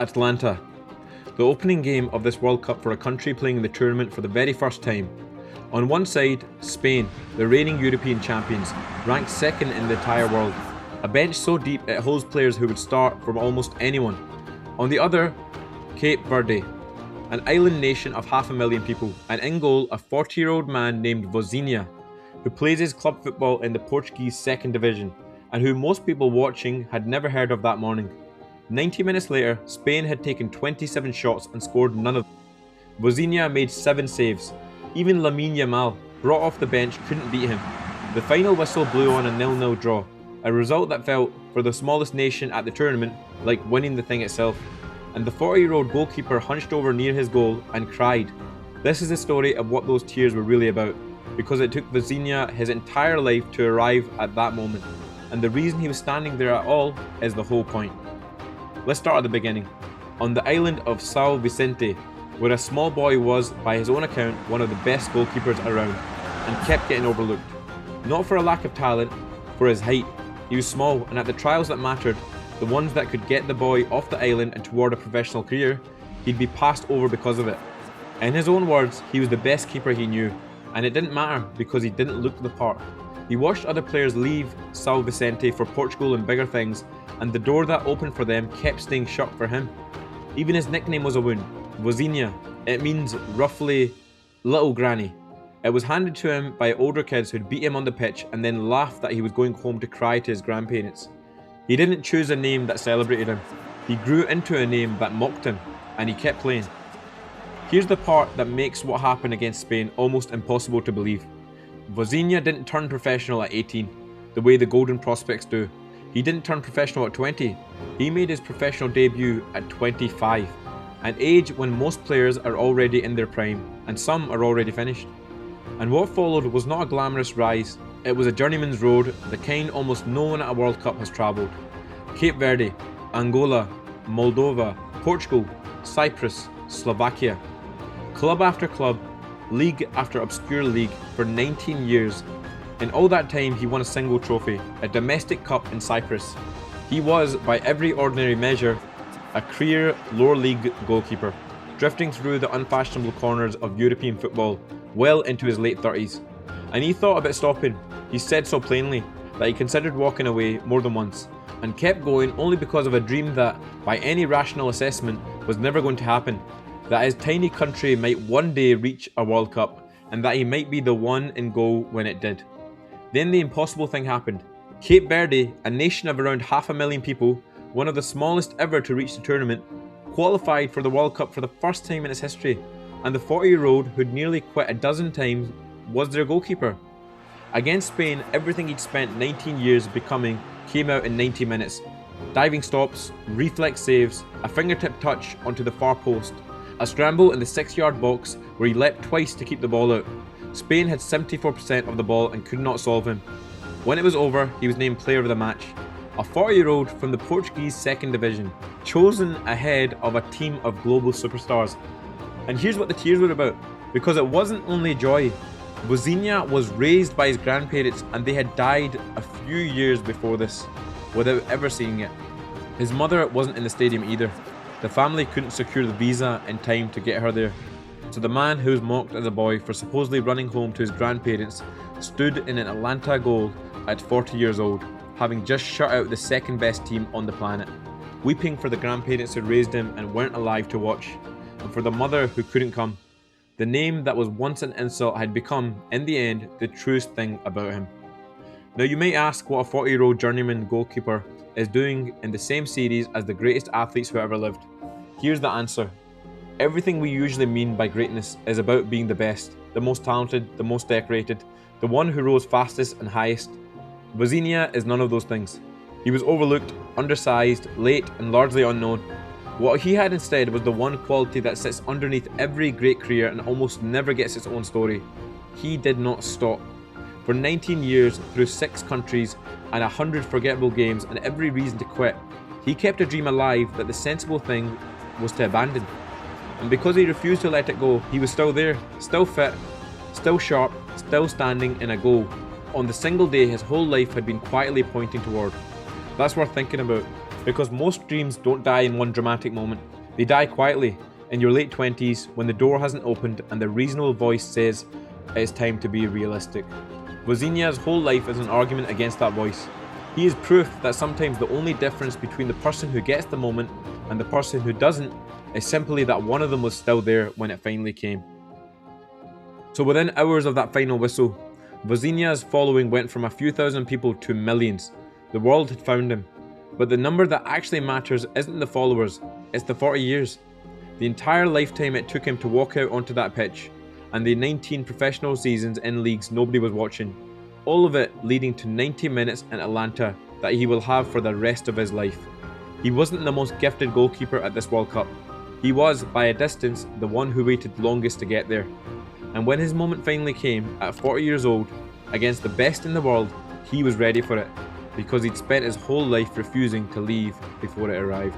Atlanta, the opening game of this World Cup for a country playing in the tournament for the very first time. On one side, Spain, the reigning European champions, ranked second in the entire world. A bench so deep it holds players who would start from almost anyone. On the other, Cape Verde, an island nation of 500,000 people, and in goal a 40-year-old man named Vozinha, who plays his club football in the Portuguese second division, and who most people watching had never heard of that morning. 90 minutes later, Spain had taken 27 shots and scored none of them. Vozinha made 7 saves. Even Lamine Yamal, brought off the bench, couldn't beat him. The final whistle blew on a 0-0 draw, a result that felt, for the smallest nation at the tournament, like winning the thing itself. And the 40-year-old goalkeeper hunched over near his goal and cried. This is the story of what those tears were really about, because it took Vozinha his entire life to arrive at that moment, and the reason he was standing there at all is the whole point. Let's start at the beginning. On the island of São Vicente, where a small boy was, by his own account, one of the best goalkeepers around, and kept getting overlooked. Not for a lack of talent, for his height. He was small, and at the trials that mattered, the ones that could get the boy off the island and toward a professional career, he'd be passed over because of it. In his own words, he was the best keeper he knew, and it didn't matter because he didn't look the part. He watched other players leave São Vicente for Portugal and bigger things, and the door that opened for them kept staying shut for him. Even his nickname was a wound, Vozinha. It means roughly little granny. It was handed to him by older kids who'd beat him on the pitch and then laughed that he was going home to cry to his grandparents. He didn't choose a name that celebrated him. He grew into a name that mocked him, and he kept playing. Here's the part that makes what happened against Spain almost impossible to believe. Vozinha didn't turn professional at 18, the way the golden prospects do. He didn't turn professional at 20. He made his professional debut at 25, an age when most players are already in their prime, and some are already finished. And what followed was not a glamorous rise, it was a journeyman's road, the kind almost no one at a World Cup has travelled. Cape Verde, Angola, Moldova, Portugal, Cyprus, Slovakia. Club after club, league after obscure league for 19 years. In all that time he won a single trophy, a domestic cup in Cyprus. He was, by every ordinary measure, a career lower league goalkeeper, drifting through the unfashionable corners of European football well into his late 30s. And he thought about stopping. He said so plainly that he considered walking away more than once, and kept going only because of a dream that, by any rational assessment, was never going to happen. That his tiny country might one day reach a World Cup, and that he might be the one in goal when it did. Then the impossible thing happened. Cape Verde, a nation of around 500,000 people, one of the smallest ever to reach the tournament, qualified for the World Cup for the first time in its history, and the 40-year-old who'd nearly quit a dozen times was their goalkeeper. Against Spain, everything he'd spent 19 years becoming came out in 90 minutes. Diving stops, reflex saves, a fingertip touch onto the far post, a scramble in the 6-yard box where he leapt twice to keep the ball out. Spain had 74% of the ball and could not solve him. When it was over, he was named player of the match. A 40-year-old from the Portuguese second division, chosen ahead of a team of global superstars. And here's what the tears were about, because it wasn't only joy. Vozinha was raised by his grandparents and they had died a few years before this, without ever seeing it. His mother wasn't in the stadium either. The family couldn't secure the visa in time to get her there. So the man who was mocked as a boy for supposedly running home to his grandparents stood in an Atlanta goal at 40 years old, having just shut out the second best team on the planet, weeping for the grandparents who raised him and weren't alive to watch, and for the mother who couldn't come. The name that was once an insult had become, in the end, the truest thing about him. Now you may ask what a 40-year-old journeyman goalkeeper is doing in the same series as the greatest athletes who ever lived. Here's the answer. Everything we usually mean by greatness is about being the best, the most talented, the most decorated, the one who rose fastest and highest. Vozinha is none of those things. He was overlooked, undersized, late and largely unknown. What he had instead was the one quality that sits underneath every great career and almost never gets its own story. He did not stop. For 19 years, through 6 countries and 100 forgettable games and every reason to quit, he kept a dream alive that the sensible thing was to abandon. And because he refused to let it go, he was still there, still fit, still sharp, still standing in a goal, on the single day his whole life had been quietly pointing toward. That's worth thinking about. Because most dreams don't die in one dramatic moment. They die quietly, in your late 20s, when the door hasn't opened and the reasonable voice says it's time to be realistic. Vozinha's whole life is an argument against that voice. He is proof that sometimes the only difference between the person who gets the moment and the person who doesn't is simply that one of them was still there when it finally came. So within hours of that final whistle, Vozinha's following went from a few thousand people to millions. The world had found him. But the number that actually matters isn't the followers, it's the 40 years. The entire lifetime it took him to walk out onto that pitch, and the 19 professional seasons in leagues nobody was watching. All of it leading to 90 minutes in Atlanta that he will have for the rest of his life. He wasn't the most gifted goalkeeper at this World Cup. He was, by a distance, the one who waited longest to get there. And when his moment finally came, at 40 years old, against the best in the world, he was ready for it, because he'd spent his whole life refusing to leave before it arrived.